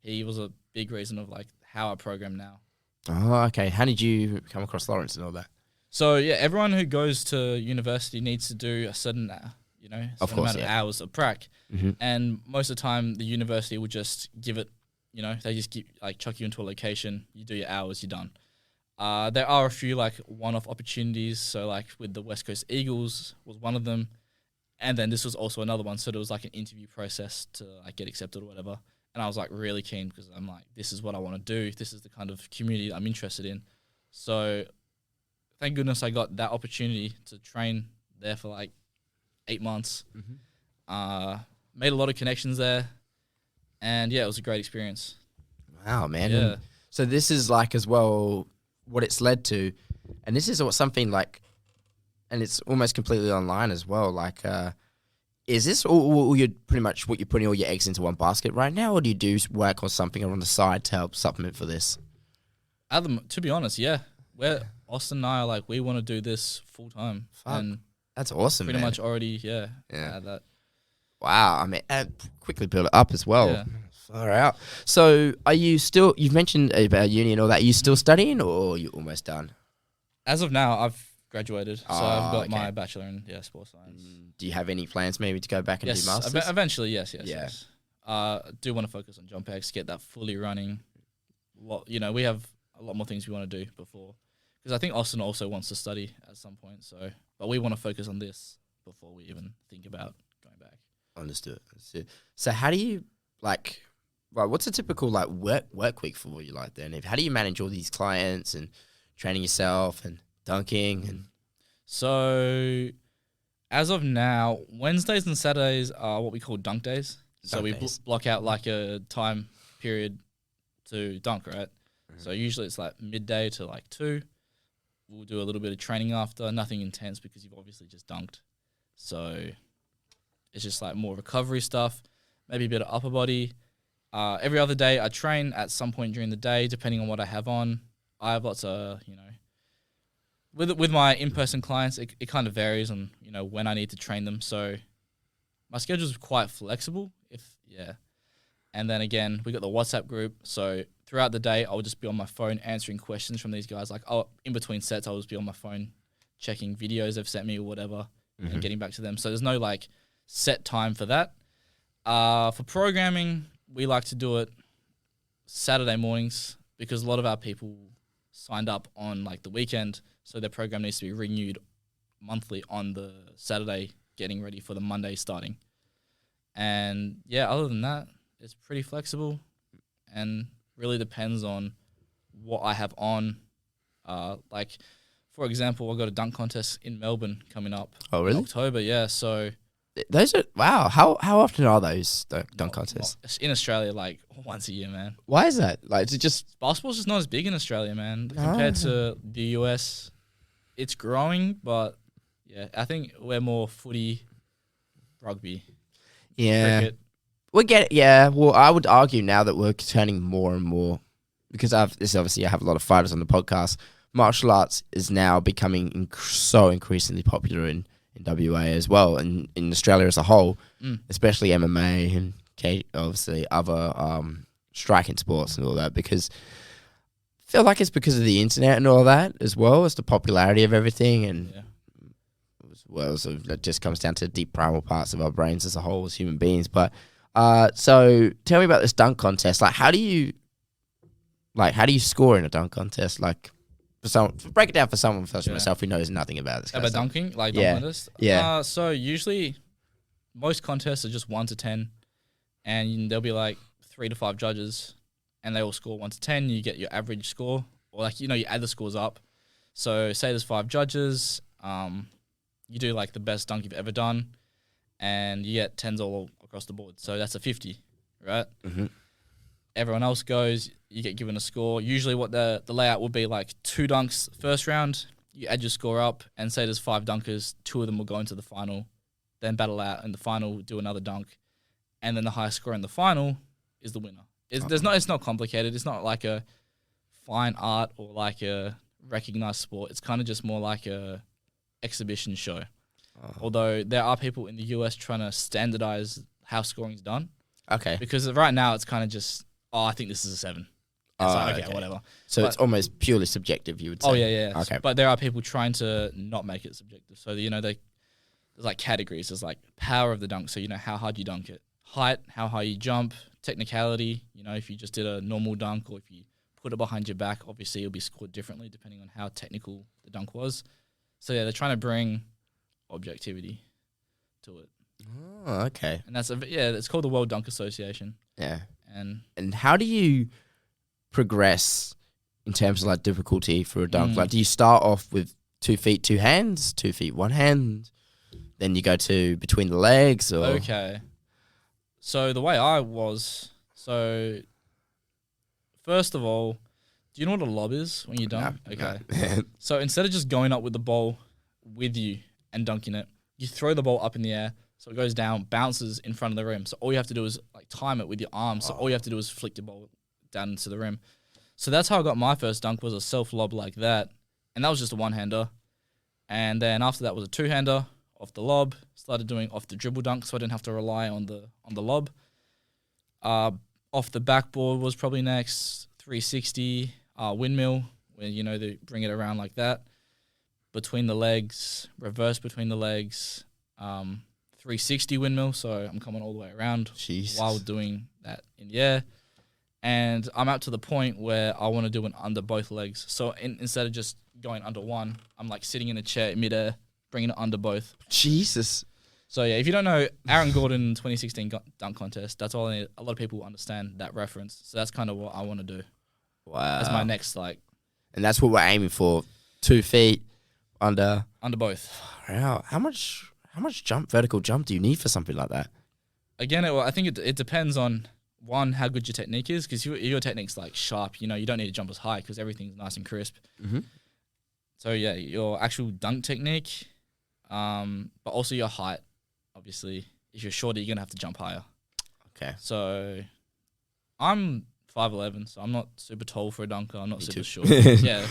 he was a big reason of like how I program now. Oh, okay. How did you come across Lawrence and all that? So yeah, everyone who goes to university needs to do a certain, amount of hours of prac. Mm-hmm. And most of the time the university will just give it, they just chuck you into a location, you do your hours, you're done. There are a few like one-off opportunities. So like with the West Coast Eagles was one of them. And then this was also another one. So there was like an interview process to like get accepted or whatever. And I was like really keen because I'm like, this is what I want to do. This is the kind of community I'm interested in. So thank goodness I got that opportunity to train there for like 8 months. Mm-hmm. Made a lot of connections there. And yeah, it was a great experience. Wow, man. Yeah. And so this is like as well what it's led to. And this is something like, and it's almost completely online as well. Like, is this all you're pretty much what you're putting all your eggs into one basket right now, or do you do work on something on the side to help supplement for this? To be honest, yeah. Austin and I are like, we want to do this full time. And that's awesome, pretty man. much already, yeah. That. Wow. I mean, quickly build it up as well. Yeah. Far out. So are you still, you've mentioned about uni and all that, are you still studying or are you almost done? As of now, I've graduated, so I've got my bachelor in sports science. Do you have any plans maybe to go back and do masters? Eventually, yes. Do want to focus on JumpX, get that fully running. We have a lot more things we want to do before, because I think Austin also wants to study at some point. So, but we want to focus on this before we even think about going back. Understood. So how do you what's a typical work week for you like then? How do you manage all these clients and training yourself and dunking? And so as of now, Wednesdays and Saturdays are what we call dunk days. So we block out like a time period to dunk, right? Mm-hmm. So usually it's like midday to like 2. We'll do a little bit of training after, nothing intense because you've obviously just dunked. So it's just like more recovery stuff, maybe a bit of upper body. Every other day I train at some point during the day, depending on what I have on. I have lots of, with my in-person clients, it kind of varies on, when I need to train them. So my schedule is quite flexible, And then again, we got the WhatsApp group. So throughout the day, I'll just be on my phone answering questions from these guys. Like, in between sets, I'll just be on my phone checking videos they've sent me or whatever, and getting back to them. So there's no like set time for that. For programming, we like to do it Saturday mornings because a lot of our people signed up on like the weekend, so their program needs to be renewed monthly on the Saturday, getting ready for the Monday starting. And yeah, other than that, it's pretty flexible and really depends on what I have on. Like, for example, I've got a dunk contest in Melbourne coming up. Oh, really? In October, yeah. So those are, wow. How often are those dunk contests? In Australia, like once a year, man. Why is that? Like, is it just basketball's just not as big in Australia, man, compared to the US. It's growing, but yeah, I think we're more footy, rugby, cricket. We get it. Yeah. Well, I would argue now that we're turning more and more, because I have a lot of fighters on the podcast. Martial arts is now becoming so increasingly popular in in WA as well, and in Australia as a whole, Mm. especially MMA and obviously other striking sports and all that, because I feel like it's because of the internet and all that as well as the popularity of everything, and Yeah. as well, so it just comes down to deep primal parts of our brains as a whole as human beings. But so tell me about this dunk contest. Like, how do you score in a dunk contest? Like, break it down for someone such as myself who knows nothing about this. About dunking, like dunk contest. Yeah. So usually, most contests are just 1 to 10, and there'll be like 3 to 5 judges, and they all score 1 to 10. You get your average score, or like you add the scores up. So say there's 5 judges, you do like the best dunk you've ever done, and you get 10s all across the board. So that's a 50, right? Mm-hmm. Everyone else goes, you get given a score. Usually what the layout will be like 2 dunks first round, you add your score up, and say there's 5 dunkers, 2 of them will go into the final, then battle out in the final, do another dunk, and then the highest score in the final is the winner. It's not complicated. It's not like a fine art or like a recognized sport. It's kind of just more like a exhibition show. Although there are people in the US trying to standardize how scoring's done. Okay. Because right now it's kind of just, I think this is a 7. Okay, whatever. So it's almost purely subjective, you would say. Oh, yeah. Okay. But there are people trying to not make it subjective. So, there's like categories. There's like power of the dunk. So, how hard you dunk it. Height, how high you jump. Technicality, if you just did a normal dunk or if you put it behind your back, obviously it'll be scored differently depending on how technical the dunk was. So, yeah, they're trying to bring objectivity to it. Oh, okay. And it's called the World Dunk Association. Yeah. And how do you progress in terms of like difficulty for a dunk? Like, do you start off with 2 feet, 2 hands, 2 feet, 1 hand, then you go to between the legs? Or Okay. So the way first of all, do you know what a lob is when you dunk? No, okay. no. So instead of just going up with the ball with you and dunking it, you throw the ball up in the air. So it goes down, bounces in front of the rim. So all you have to do is like time it with your arms. So all you have to do is flick the ball down into the rim. So that's how I got my first dunk, was a self lob like that. And that was just a 1-hander. And then after that was a 2-hander off the lob. Started doing off the dribble dunk, so I didn't have to rely on the lob. Off the backboard was probably next. 360 windmill, where they bring it around like that. Between the legs, reverse between the legs. 360 windmill, so I'm coming all the way around while doing that in the air. And I'm up to the point where I want to do an under both legs. So instead of just going under one, I'm like sitting in a chair in midair, bringing it under both. Jesus. So yeah, if you don't know, Aaron Gordon 2016 dunk contest, that's all I need. A lot of people understand that reference. So that's kind of what I want to do. Wow. That's my next and that's what we're aiming for. 2 feet under both. Wow. How much vertical jump do you need for something like that? Again, I think it depends on, one, how good your technique is, because your technique's like sharp. You don't need to jump as high because everything's nice and crisp. Mm-hmm. So yeah, your actual dunk technique, but also your height. Obviously, if you're shorter, you're gonna have to jump higher. Okay. So I'm 5'11", so I'm not super tall for a dunker. I'm not Me super too. short. Yeah.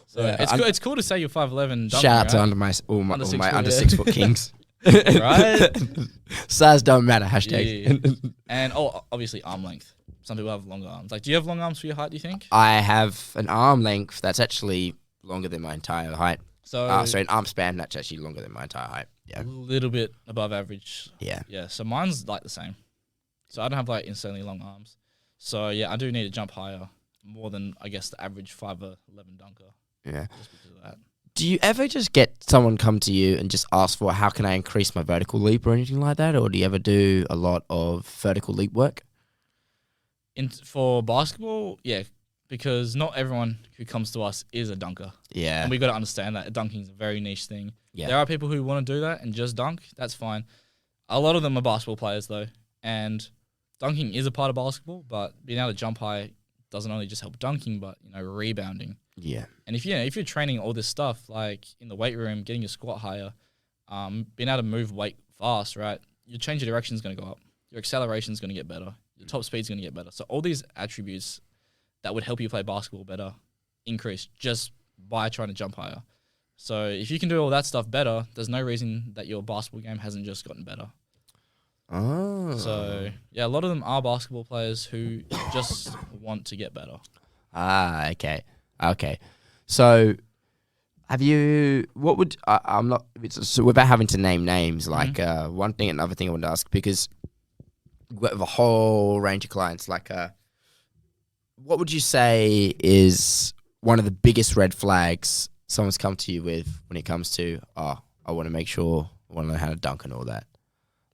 So Yeah, it's cool to say you're 5'11". Shout out to right? under my Under 6 my foot, under yeah. 6 foot kings. Right? Size don't matter. Hashtag. Yeah. And obviously arm length. Some people have longer arms. Like, do you have long arms for your height, do you think? I have an arm length that's actually longer than my entire height. So an arm span that's actually longer than my entire height. Yeah. a little bit above average. Yeah. Yeah, so mine's like the same. So I don't have like insanely long arms. So yeah, I do need to jump higher, more than I guess the average 5'11" dunker. Yeah. Just because of that. Do you ever just get someone come to you and just ask for how can I increase my vertical leap or anything like that? Or do you ever do a lot of vertical leap work? For basketball, yeah, because not everyone who comes to us is a dunker. Yeah. And we got to understand that dunking is a very niche thing. Yeah. There are people who want to do that and just dunk. That's fine. A lot of them are basketball players though, and dunking is a part of basketball. But being able to jump high doesn't only just help dunking, but rebounding. Yeah. And if you're training all this stuff like in the weight room, getting your squat higher, being able to move weight fast, right? Your change of direction is going to go up. Your acceleration is going to get better. Your top speed is going to get better. So all these attributes that would help you play basketball better increase just by trying to jump higher. So if you can do all that stuff better, there's no reason that your basketball game hasn't just gotten better. Oh. So yeah, a lot of them are basketball players who just want to get better. Ah, okay. So, have you? What would I'm not? So without having to name names, like one thing, another thing I want to ask, because we have a whole range of clients. Like, what would you say is one of the biggest red flags someone's come to you with when it comes to, I want to make sure I want to learn how to dunk and all that?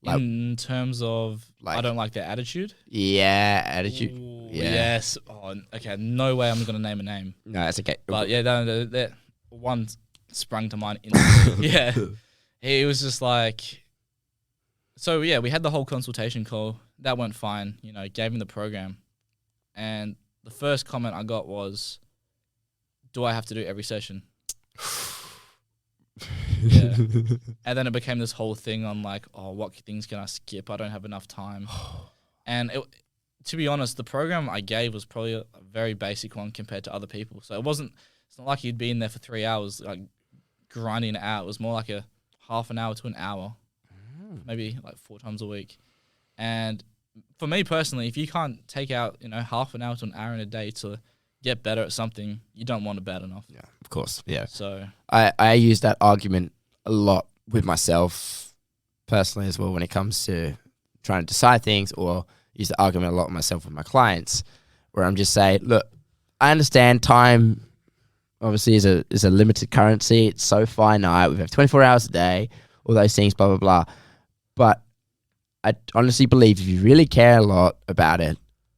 Like, in terms of, I don't like their attitude. Yeah, attitude. Ooh, yeah. Yes. Oh, okay. No way I'm gonna name a name. No, that's okay. But yeah, that one sprung to mind instantly. Yeah. He was just like, so yeah, we had the whole consultation call. That went fine. You know, gave him the program, and the first comment I got was, "Do I have to do every session?" Yeah. And then it became this whole thing on like, what things can I skip? I don't have enough time. And to be honest, the program I gave was probably a very basic one compared to other people. So it's not like he'd be in there for 3 hours, like grinding it out. It was more like a half an hour to an hour, maybe like 4 times a week. And for me personally, if you can't take out, half an hour to an hour in a day to get better at something, you don't want it bad enough. Yeah, of course. Yeah. So I use that argument a lot with myself personally as well when it comes to trying to decide things, or use the argument a lot with myself with my clients, where I'm just saying, look, I understand time obviously is a limited currency. It's so finite. We have 24 hours a day, all those things, blah, blah, blah. But I honestly believe if you really care a lot about it,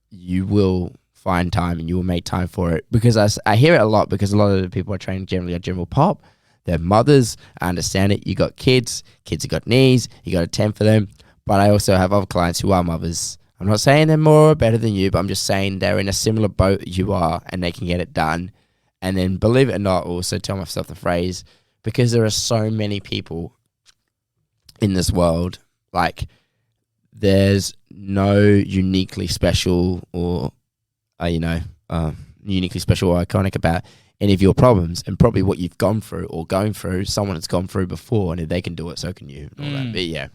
you will find time and you will make time for it. Because I hear it a lot, because a lot of the people I train generally are general pop. They're mothers. I understand it. You got kids. Kids have got knees. You got to tend for them. But I also have other clients who are mothers. I'm not saying they're more or better than you, but I'm just saying they're in a similar boat that you are and they can get it done. And then, believe it or not, also tell myself the phrase, because there are so many people in this world, like, there's no uniquely special or uniquely special or iconic about any of your problems, and probably what you've gone through or going through, someone has gone through before, and if they can do it, so can you. And all that. But yeah.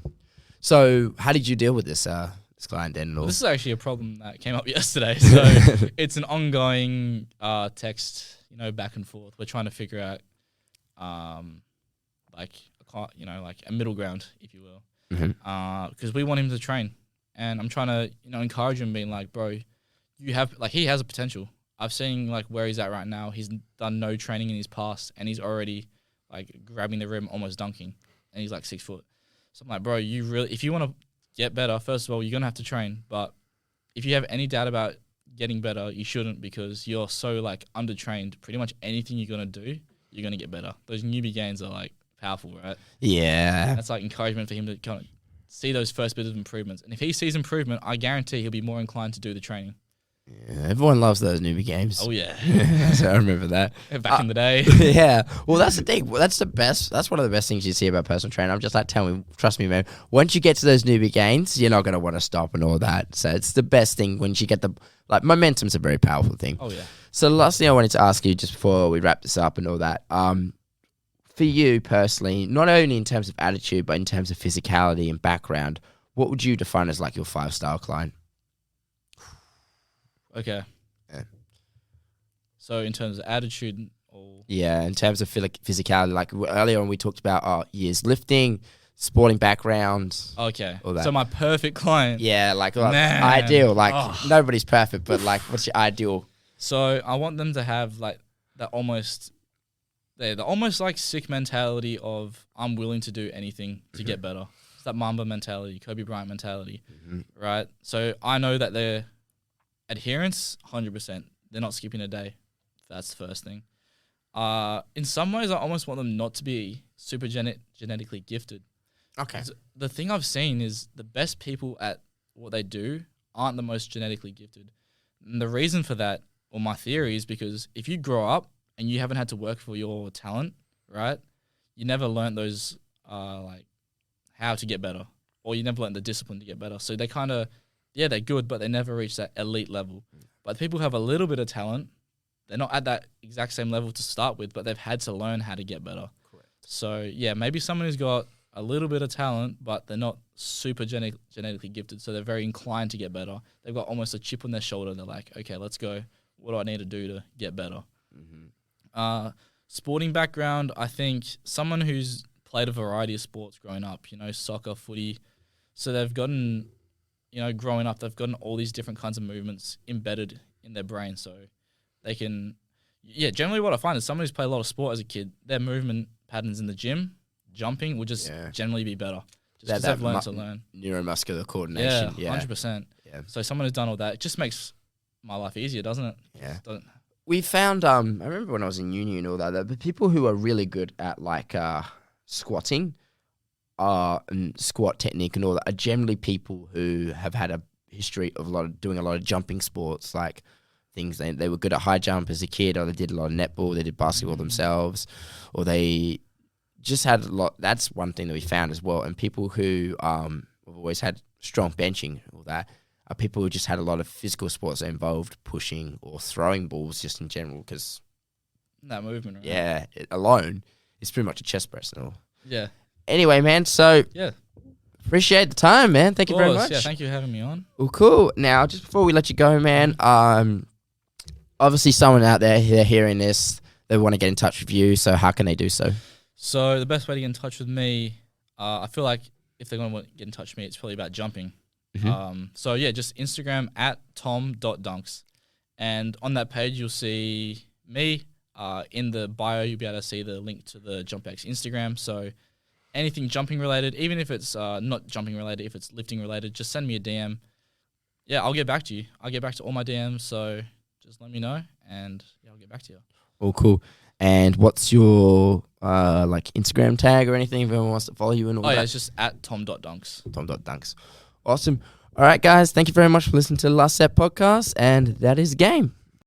So how did you deal with this client then? Well, this is actually a problem that came up yesterday. So it's an ongoing text, back and forth. We're trying to figure out, like a middle ground, if you will, because we want him to train, and I'm trying to, encourage him, being like, bro, he has a potential. I've seen like where he's at right now. He's done no training in his past, and he's already like grabbing the rim, almost dunking, and he's like 6 foot. So I'm like, bro, if you want to get better, first of all, you're gonna have to train. But if you have any doubt about getting better, you shouldn't, because you're so like undertrained. Pretty much anything you're gonna do, you're gonna get better. Those newbie gains are like powerful, right? Yeah. That's like encouragement for him to kind of see those first bits of improvements. And if he sees improvement, I guarantee he'll be more inclined to do the training. Yeah, everyone loves those newbie games. Oh, yeah. So I remember that. Back in the day. Yeah. Well, that's the thing. Well, that's the best. That's one of the best things you see about personal training. I'm just like, trust me, man. Once you get to those newbie gains, you're not going to want to stop and all that. So it's the best thing once you get momentum's a very powerful thing. Oh, yeah. So the last thing I wanted to ask you, just before we wrap this up and all that, for you personally, not only in terms of attitude, but in terms of physicality and background, what would you define as like your 5-star client? Okay. Yeah. So in terms of attitude, yeah, in terms of physicality, like earlier on we talked about years lifting, sporting background. Okay. All that. So my perfect client. Yeah, ideal. Like nobody's perfect, but like, what's your ideal? So I want them to have like that almost like sick mentality of, I'm willing to do anything to get better. It's that Mamba mentality, Kobe Bryant mentality, right? So I know that they're adherence, 100%. They're not skipping a day. That's the first thing. In some ways, I almost want them not to be super genetically gifted. Okay. The thing I've seen is the best people at what they do aren't the most genetically gifted. And the reason for that, or my theory, is because if you grow up and you haven't had to work for your talent, right, you never learned those, like, how to get better, or you never learned the discipline to get better. So they kind of, yeah, they're good, but they never reach that elite level. But people who have a little bit of talent, they're not at that exact same level to start with, but they've had to learn how to get better. So yeah, maybe someone who's got a little bit of talent, but they're not super genetically gifted, so they're very inclined to get better. They've got almost a chip on their shoulder. They're like, okay, let's go. What do I need to do to get better? Mm-hmm. Sporting background, I think someone who's played a variety of sports growing up, soccer, footy. So they've gotten, growing up, they've gotten all these different kinds of movements embedded in their brain. So they can, generally what I find is someone who's played a lot of sport as a kid, their movement patterns in the gym, jumping, will just generally be better. Just because they've learned to learn. Neuromuscular coordination. Yeah, 100%. Yeah. So someone who's done all that, it just makes my life easier, doesn't it? Yeah. We found, I remember when I was in uni and all that, the people who are really good at squatting and squat technique and all that are generally people who have had a history of doing a lot of jumping sports, like things they were good at high jump as a kid, or they did a lot of netball, they did basketball themselves, or they just had a lot. That's one thing that we found as well. And people who have always had strong benching, all that, are people who just had a lot of physical sports that involved pushing or throwing balls just in general, because that movement, right? Yeah, it alone is pretty much a chest press and all. Yeah. Anyway, man, so appreciate the time, man. Thank you very much. Yeah, thank you for having me on. Well, cool. Now, just before we let you go, man, obviously someone out there hearing this, they want to get in touch with you, so how can they do so? So the best way to get in touch with me, I feel like if they're going to want to get in touch with me, it's probably about jumping. So yeah, just Instagram at tom.dunks. And on that page, you'll see me. In the bio, you'll be able to see the link to the JumpX Instagram. So anything jumping related, even if it's not jumping related, if it's lifting related, just send me a DM. Yeah, I'll get back to you. I'll get back to all my DMs. So just let me know, and I'll get back to you. Oh, cool. And what's your Instagram tag or anything if anyone wants to follow you and all that? Yeah, it's just at tom.dunks. Tom.dunks. Awesome. All right, guys. Thank you very much for listening to the Last Set podcast, and that is game.